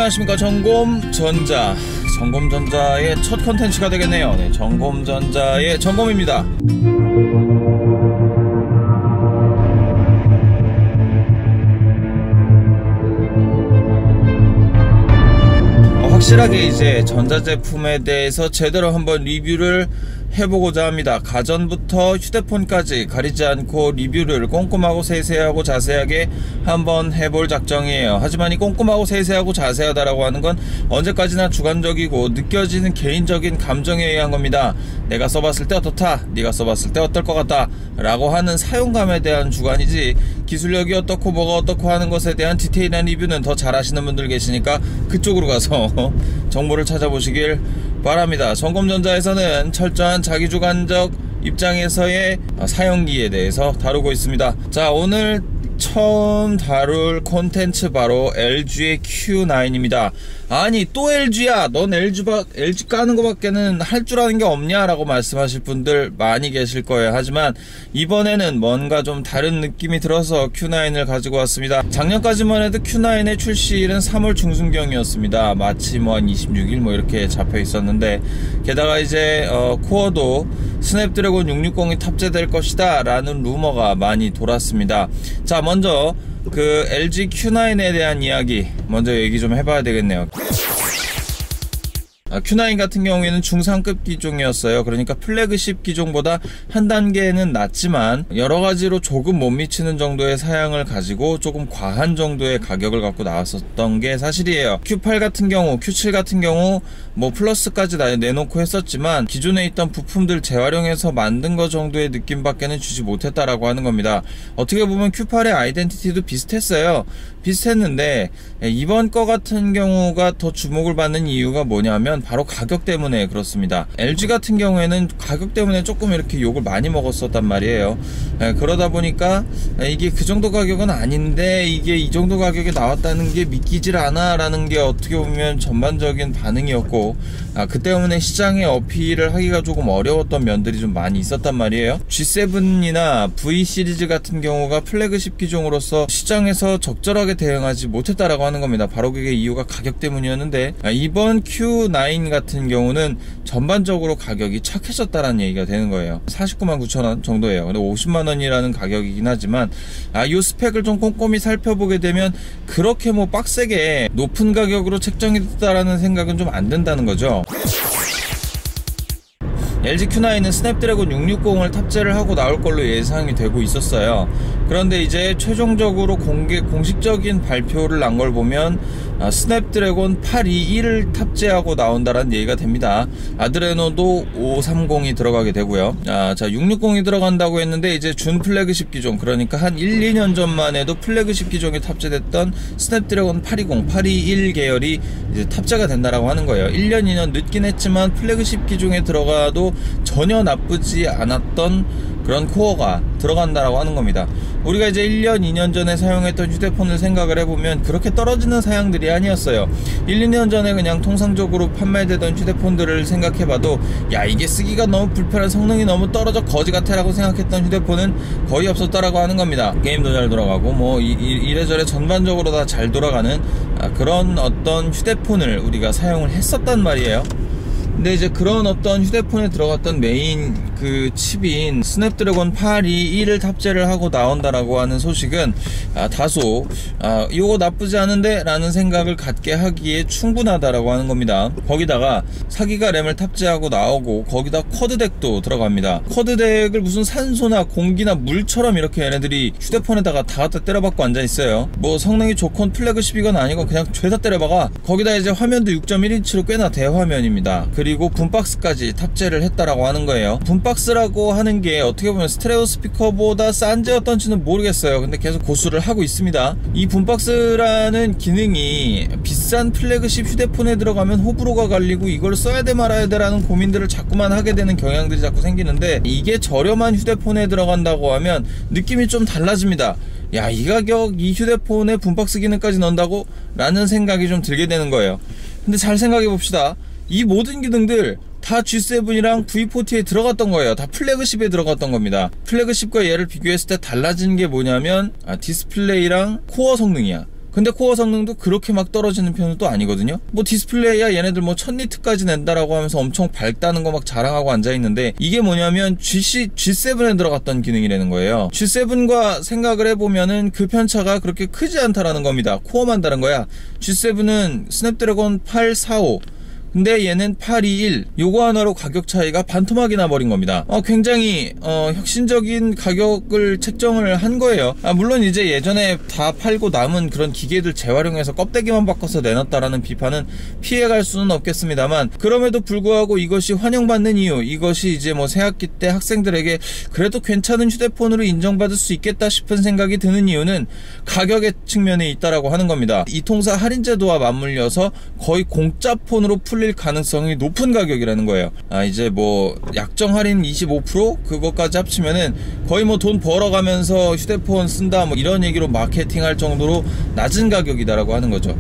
안녕하십니까. 전곰전자. 전곰전자의 첫 컨텐츠가 되겠네요. 네, 전곰전자의 전곰입니다. 확실하게 이제 전자제품에 대해서 제대로 한번 리뷰를 해보고자 합니다. 가전부터 휴대폰까지 가리지 않고 리뷰를 꼼꼼하고 세세하고 자세하게 한번 해볼 작정이에요. 하지만 이 꼼꼼하고 세세하고 자세하다라고 하는 건 언제까지나 주관적이고 느껴지는 개인적인 감정에 의한 겁니다. 내가 써봤을 때 어떻다, 네가 써봤을 때 어떨 것 같다 라고 하는 사용감에 대한 주관이지, 기술력이 어떻고 뭐가 어떻고 하는 것에 대한 디테일한 리뷰는 더 잘하시는 분들 계시니까 그쪽으로 가서 정보를 찾아보시길 바랍니다. 전곰전자에서는 철저한 자기주관적 입장에서의 사용기에 대해서 다루고 있습니다. 자, 오늘 처음 다룰 콘텐츠 바로 LG의 Q9입니다. 아니 또 LG야, 넌 LG 까는 거밖에는 할 줄 아는 게 없냐 라고 말씀하실 분들 많이 계실 거예요. 하지만 이번에는 뭔가 좀 다른 느낌이 들어서 Q9을 가지고 왔습니다. 작년까지만 해도 Q9의 출시일은 3월 중순경이었습니다. 마치 뭐 한 26일 뭐 이렇게 잡혀 있었는데, 게다가 이제 코어도 스냅드래곤 660이 탑재될 것이다 라는 루머가 많이 돌았습니다. 자, 먼저 그 LG Q9에 대한 이야기 먼저 얘기 좀 해봐야 되겠네요. Q9 같은 경우에는 중상급 기종이었어요. 그러니까 플래그십 기종보다 한 단계는 낮지만 여러가지로 조금 못 미치는 정도의 사양을 가지고 조금 과한 정도의 가격을 갖고 나왔었던 게 사실이에요. Q8 같은 경우, Q7 같은 경우 뭐 플러스까지 내놓고 했었지만 기존에 있던 부품들 재활용해서 만든 거 정도의 느낌밖에는 주지 못했다라고 하는 겁니다. 어떻게 보면 Q8의 아이덴티티도 비슷했어요. 비슷했는데 이번 거 같은 경우가 더 주목을 받는 이유가 뭐냐면 바로 가격 때문에 그렇습니다. LG 같은 경우에는 가격 때문에 조금 이렇게 욕을 많이 먹었었단 말이에요. 그러다 보니까 이게 그 정도 가격은 아닌데 이게 이 정도 가격에 나왔다는 게 믿기질 않아 라는 게 어떻게 보면 전반적인 반응이었고, 그 때문에 시장에 어필을 하기가 조금 어려웠던 면들이 좀 많이 있었단 말이에요. G7이나 V 시리즈 같은 경우가 플래그십 기종으로서 시장에서 적절하게 대응하지 못했다라고 하는 겁니다. 바로 그게 이유가 가격 때문이었는데, 이번 Q9 같은 경우는 전반적으로 가격이 착해졌다라는 얘기가 되는 거예요. 499,000원 정도예요. 근데 50만원이라는 가격이긴 하지만 이 스펙을 좀 꼼꼼히 살펴보게 되면 그렇게 뭐 빡세게 높은 가격으로 책정이 됐다라는 생각은 좀 안 든다는 거죠. LG Q9은 스냅드래곤 660을 탑재를 하고 나올 걸로 예상이 되고 있었어요. 그런데 이제 최종적으로 공식적인 발표를 난 걸 보면 스냅드래곤 821을 탑재하고 나온다라는 얘기가 됩니다. 아드레노도 530이 들어가게 되고요. 자, 660이 들어간다고 했는데 이제 준 플래그십 기종, 그러니까 한 1, 2년 전만 해도 플래그십 기종에 탑재됐던 스냅드래곤 820, 821 계열이 이제 탑재가 된다라고 하는 거예요. 1년, 2년 늦긴 했지만 플래그십 기종에 들어가도 전혀 나쁘지 않았던 그런 코어가 들어간다라고 하는 겁니다. 우리가 이제 1년, 2년 전에 사용했던 휴대폰을 생각을 해보면 그렇게 떨어지는 사양들이 아니었어요. 1, 2년 전에 그냥 통상적으로 판매되던 휴대폰들을 생각해봐도 야, 이게 쓰기가 너무 불편한, 성능이 너무 떨어져 거지 같아 라고 생각했던 휴대폰은 거의 없었다라고 하는 겁니다. 게임도 잘 돌아가고 뭐 이래저래 전반적으로 다 잘 돌아가는 그런 어떤 휴대폰을 우리가 사용을 했었단 말이에요. 근데 이제 그런 어떤 휴대폰에 들어갔던 메인 그 칩인 스냅드래곤 821을 탑재를 하고 나온다라고 하는 소식은 다소 이거 나쁘지 않은데 라는 생각을 갖게 하기에 충분하다라고 하는 겁니다. 거기다가 4기가 램을 탑재하고 나오고 거기다 쿼드덱도 들어갑니다. 쿼드덱을 무슨 산소나 공기나 물처럼 이렇게 얘네들이 휴대폰에다가 다 갖다 때려박고 앉아있어요. 뭐 성능이 좋건 플래그십이건 아니건 그냥 죄다 때려박아. 거기다 이제 화면도 6.1인치로 꽤나 대화면입니다. 그리고 붐박스까지 탑재를 했다라고 하는 거예요. 붐박스라고 하는 게 어떻게 보면 스테레오 스피커보다 싼지 어떤지는 모르겠어요. 근데 계속 고수를 하고 있습니다. 이 붐박스라는 기능이 비싼 플래그십 휴대폰에 들어가면 호불호가 갈리고 이걸 써야 돼 말아야 돼 라는 고민들을 자꾸만 하게 되는 경향들이 자꾸 생기는데, 이게 저렴한 휴대폰에 들어간다고 하면 느낌이 좀 달라집니다. 야, 이 가격 이 휴대폰에 붐박스 기능까지 넣는다고? 라는 생각이 좀 들게 되는 거예요. 근데 잘 생각해 봅시다. 이 모든 기능들 다 G7이랑 V40에 들어갔던 거예요. 다 플래그십에 들어갔던 겁니다. 플래그십과 얘를 비교했을 때 달라진 게 뭐냐면 디스플레이랑 코어 성능이야. 근데 코어 성능도 그렇게 막 떨어지는 편은 또 아니거든요. 뭐 디스플레이야 얘네들 뭐 1000니트까지 낸다라고 하면서 엄청 밝다는 거 막 자랑하고 앉아있는데, 이게 뭐냐면 G7에 들어갔던 기능이라는 거예요. G7과 생각을 해보면은 그 편차가 그렇게 크지 않다라는 겁니다. 코어만 다른 거야. G7은 스냅드래곤 845, 근데 얘는 821, 요거 하나로 가격 차이가 반토막이 나버린 겁니다. 굉장히 혁신적인 가격을 책정을 한 거예요. 물론 이제 예전에 다 팔고 남은 그런 기계들 재활용해서 껍데기만 바꿔서 내놨다라는 비판은 피해갈 수는 없겠습니다만, 그럼에도 불구하고 이것이 환영받는 이유, 이것이 이제 뭐 새학기 때 학생들에게 그래도 괜찮은 휴대폰으로 인정받을 수 있겠다 싶은 생각이 드는 이유는 가격의 측면에 있다라고 하는 겁니다. 이 통사 할인 제도와 맞물려서 거의 공짜 폰으로 풀릴 가능성이 높은 가격이라는 거예요. 이제 뭐 약정 할인 25% 그것까지 합치면은 거의 뭐 돈 벌어가면서 휴대폰 쓴다 뭐 이런 얘기로 마케팅할 정도로 낮은 가격이다라고 하는 거죠.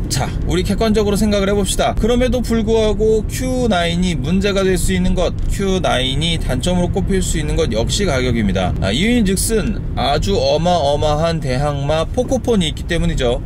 자, 우리 객관적으로 생각을 해봅시다. 그럼에도 불구하고 Q9이 문제가 될 수 있는 것, Q9이 단점으로 꼽힐 수 있는 것 역시 가격입니다. 이유인즉슨 아주 어마어마한 대항마 포코폰이 있기 때문이죠.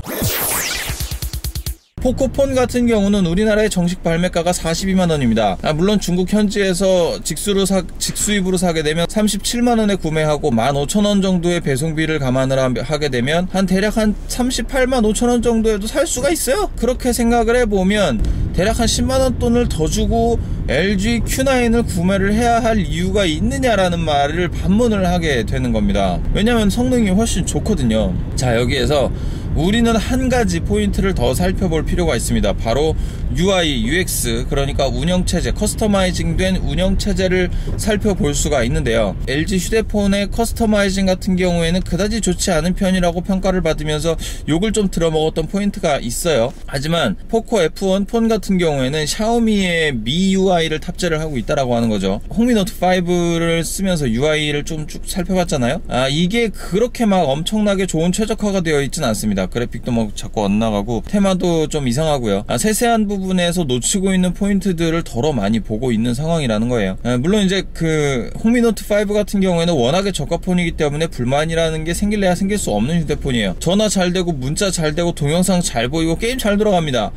포코폰 같은 경우는 우리나라의 정식 발매가가 42만원입니다. 물론 중국 현지에서 직수입으로 사게 되면 37만원에 구매하고 15,000원 정도의 배송비를 감안을 하게 되면 대략 한 38만 5천원 정도에도 살 수가 있어요. 그렇게 생각을 해보면 대략 한 10만원 돈을 더 주고 LG Q9을 구매를 해야 할 이유가 있느냐라는 말을 반문을 하게 되는 겁니다. 왜냐면 성능이 훨씬 좋거든요. 자, 여기에서 우리는 한 가지 포인트를 더 살펴볼 필요가 있습니다. 바로 UI, UX, 그러니까 운영체제, 커스터마이징 된 운영체제를 살펴볼 수가 있는데요. LG 휴대폰의 커스터마이징 같은 경우에는 그다지 좋지 않은 편이라고 평가를 받으면서 욕을 좀 들어먹었던 포인트가 있어요. 하지만 포코 F1 폰 같은 경우에는 샤오미의 미 UI를 탑재를 하고 있다라고 하는 거죠. 홍미 노트 5를 쓰면서 UI를 좀 쭉 살펴봤잖아요. 이게 그렇게 막 엄청나게 좋은 최적화가 되어 있진 않습니다. 그래픽도 뭐 자꾸 엇나가고 테마도 좀 이상하고요. 세세한 부분에서 놓치고 있는 포인트들을 덜어 많이 보고 있는 상황이라는 거예요. 물론 이제 그 홍미 노트 5 같은 경우에는 워낙에 저가폰이기 때문에 불만이라는 게 생길래야 생길 수 없는 휴대폰이에요. 전화 잘 되고 문자 잘 되고 동영상 잘 보이고 게임 잘 돌아갑니다.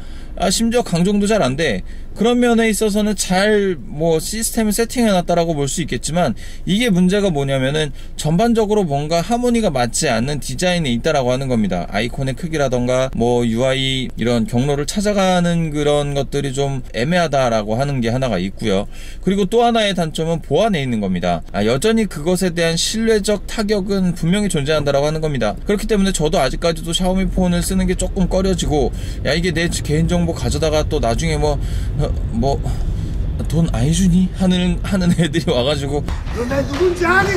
심지어 강종도 잘 안 돼. 그런 면에 있어서는 잘 뭐 시스템을 세팅해놨다라고 볼 수 있겠지만, 이게 문제가 뭐냐면은 전반적으로 뭔가 하모니가 맞지 않는 디자인에 있다라고 하는 겁니다. 아이콘의 크기라던가 뭐 UI 이런 경로를 찾아가는 그런 것들이 좀 애매하다라고 하는 게 하나가 있고요. 그리고 또 하나의 단점은 보안에 있는 겁니다. 여전히 그것에 대한 신뢰적 타격은 분명히 존재한다라고 하는 겁니다. 그렇기 때문에 저도 아직까지도 샤오미 폰을 쓰는 게 조금 꺼려지고, 야 이게 내 개인정보 가져다가 또 나중에 돈 아이 주니? 하는 애들이 와가지고 너 나 누군지 아니?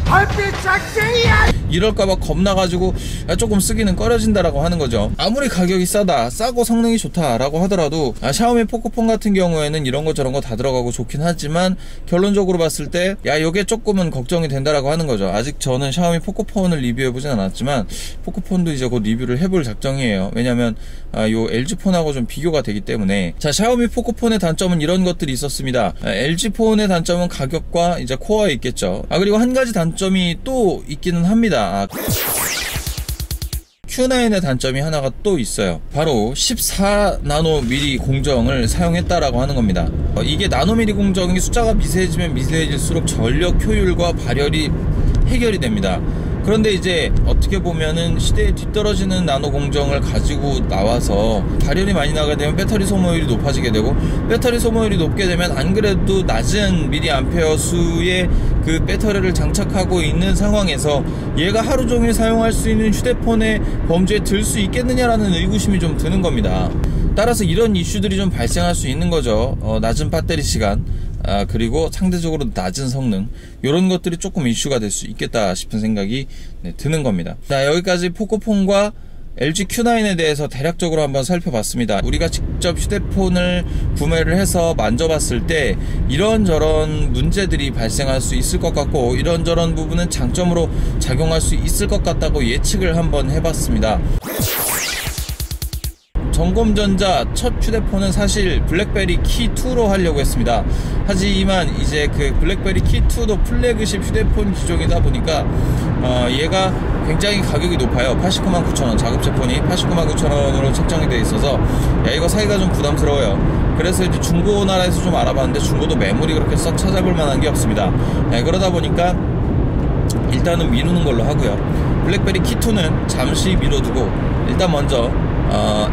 얼핏 작생이야! 이럴까봐 겁나가지고 조금 쓰기는 꺼려진다라고 하는 거죠. 아무리 가격이 싸고 성능이 좋다라고 하더라도 샤오미 포코폰 같은 경우에는 이런 거 저런 거 다 들어가고 좋긴 하지만, 결론적으로 봤을 때 요게 조금은 걱정이 된다라고 하는 거죠. 아직 저는 샤오미 포코폰을 리뷰해보진 않았지만 포코폰도 이제 곧 리뷰를 해볼 작정이에요. 왜냐면 요 LG폰하고 좀 비교가 되기 때문에. 자, 샤오미 포코폰의 단점은 이런 것들이 있었습니다. LG폰의 단점은 가격과 이제 코어에 있겠죠. 그리고 한 가지 단점이 또 있기는 합니다. Q9의 단점이 하나가 또 있어요. 바로 14나노미리 공정을 사용했다라고 하는 겁니다. 이게 나노미리 공정이 숫자가 미세해지면 미세해질수록 전력 효율과 발열이 해결이 됩니다. 그런데 이제 어떻게 보면은 시대에 뒤떨어지는 나노 공정을 가지고 나와서 발열이 많이 나게 되면 배터리 소모율이 높아지게 되고, 배터리 소모율이 높게 되면 안 그래도 낮은 미리암페어 수의 그 배터리를 장착하고 있는 상황에서 얘가 하루 종일 사용할 수 있는 휴대폰의 범주에 들 수 있겠느냐라는 의구심이 좀 드는 겁니다. 따라서 이런 이슈들이 좀 발생할 수 있는 거죠. 낮은 배터리 시간, 그리고 상대적으로 낮은 성능, 이런 것들이 조금 이슈가 될 수 있겠다 싶은 생각이 드는 겁니다. 자, 여기까지 포코폰과 LG Q9에 대해서 대략적으로 한번 살펴봤습니다. 우리가 직접 휴대폰을 구매를 해서 만져봤을 때 이런저런 문제들이 발생할 수 있을 것 같고, 이런저런 부분은 장점으로 작용할 수 있을 것 같다고 예측을 한번 해봤습니다. 전검전자 첫 휴대폰은 사실 블랙베리 키2로 하려고 했습니다. 하지만 이제 그 블랙베리 키2도 플래그십 휴대폰 기종이다 보니까 얘가 굉장히 가격이 높아요. 899,000원, 자급제 폰이 899,000원으로 책정이 되어 있어서 야, 이거 사기가 좀 부담스러워요. 그래서 이제 중고나라에서 좀 알아봤는데 중고도 매물이 그렇게 썩 찾아볼 만한 게 없습니다. 그러다 보니까 일단은 미루는 걸로 하고요. 블랙베리 키2는 잠시 미뤄두고 일단 먼저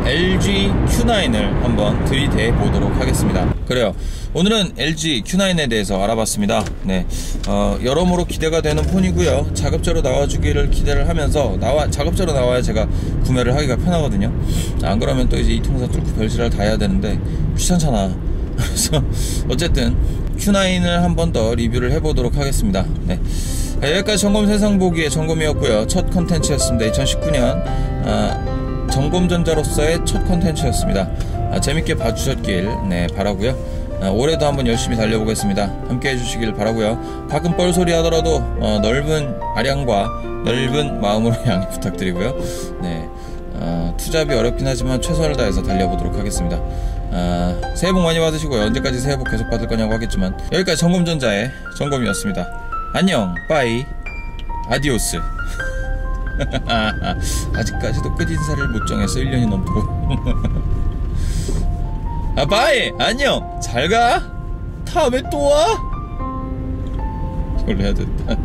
LG Q9을 한번 들이대 보도록 하겠습니다. 그래요. 오늘은 LG Q9에 대해서 알아봤습니다. 네, 여러모로 기대가 되는 폰이고요. 자급제로 나와주기를 기대를 하면서 자급제로 나와야 제가 구매를 하기가 편하거든요. 안 그러면 또 이제 이 통사 뚫고 별지랄 다 해야 되는데 귀찮잖아. 그래서 어쨌든 Q9을 한 번 더 리뷰를 해보도록 하겠습니다. 네. 여기까지 점검 세상 보기의 점검이었고요. 첫 컨텐츠였습니다. 2019년 점검전자로서의 첫 컨텐츠였습니다. 재밌게 봐주셨길 바라고요. 올해도 한번 열심히 달려보겠습니다. 함께 해주시길 바라고요. 가끔 뻘소리 하더라도 넓은 아량과 넓은 마음으로 양해 부탁드리고요. 네, 투잡이 어렵긴 하지만 최선을 다해서 달려보도록 하겠습니다. 새해 복 많이 받으시고요. 언제까지 새해 복 계속 받을 거냐고 하겠지만 여기까지 점검전자의 점검이었습니다. 안녕, 빠이, 아디오스. 아직까지도 끝인사를 못 정해서 1년이 넘도록. 빠이, 안녕, 잘가. 다음에 또 와. 이걸 해야 된다.